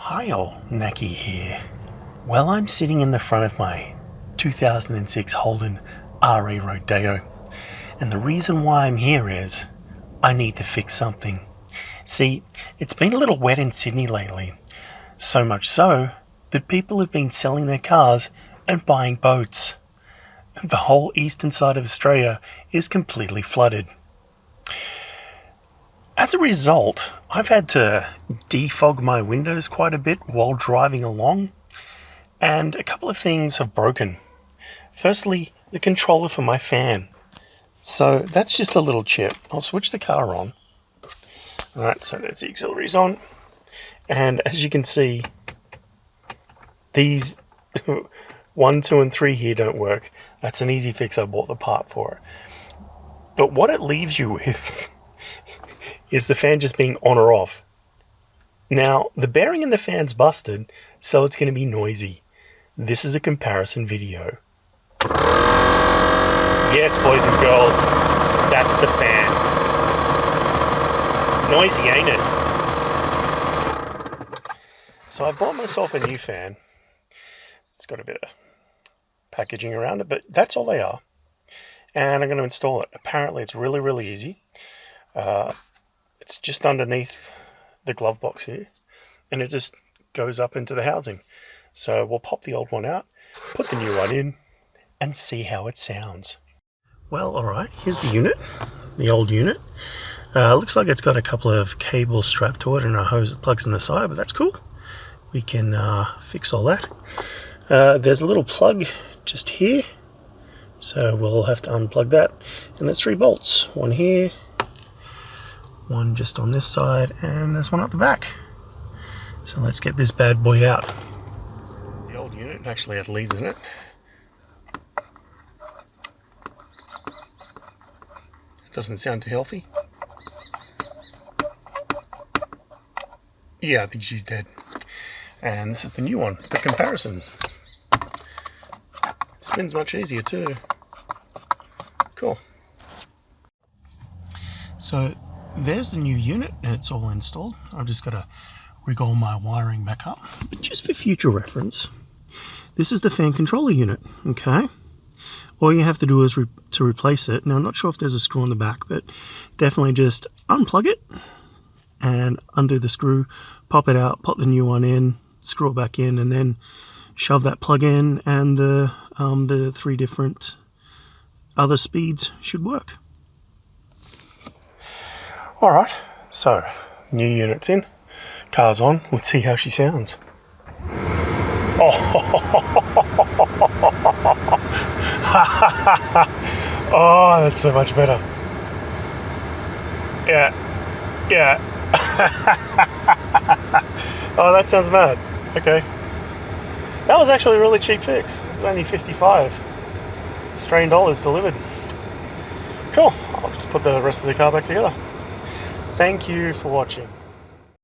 Hi all, Naki here. Well, I'm sitting in the front of my 2006 Holden RA Rodeo, and the reason why I'm here is I need to fix something. See, it's been a little wet in Sydney lately, so much so that people have been selling their cars and buying boats. The whole eastern side of Australia is completely flooded. As a result, I've had to defog my windows quite a bit while driving along, and a couple of things have broken. Firstly, the controller for my fan. So that's just a little chip. I'll switch the car on. Alright, so that's the auxiliaries on. And as you can see, these 1, 2, and 3 here don't work. That's an easy fix. I bought the part for it. But what it leaves you with is the fan just being on or off. Now, the bearing in the fan's busted, so it's going to be noisy. This is a comparison video. Yes, boys and girls, that's the fan. Noisy, ain't it? So I bought myself a new fan. It's got a bit of packaging around it, but that's all they are. And I'm going to install it. Apparently it's really, really easy. It's just underneath the glove box here, and it just goes up into the housing. So we'll pop the old one out, put the new one in, and see how it sounds. Well, alright, here's the unit, the old unit. Looks like it's got a couple of cables strapped to it and a hose that plugs in the side, but that's cool. We can fix all that. There's a little plug just here, so we'll have to unplug that. And there's 3 bolts, one here, one just on this side, and there's one at the back. So let's get this bad boy out. The old unit actually has leaves in it. It doesn't sound too healthy. Yeah, I think she's dead. And this is the new one, the comparison. Spins much easier too. Cool. So there's the new unit, and it's all installed. I've just got to rig all my wiring back up. But just for future reference, this is the fan controller unit, okay? All you have to do is to replace it. Now, I'm not sure if there's a screw on the back, but definitely just unplug it and undo the screw, pop it out, pop the new one in, screw it back in, and then shove that plug in, and the 3 different other speeds should work. Alright, so new unit's in, car's on, let's see how she sounds. Oh, that's so much better. Yeah. Oh, that sounds mad. Okay. That was actually a really cheap fix. It was only 55 Australian dollars delivered. Cool. I'll just put the rest of the car back together. Thank you for watching.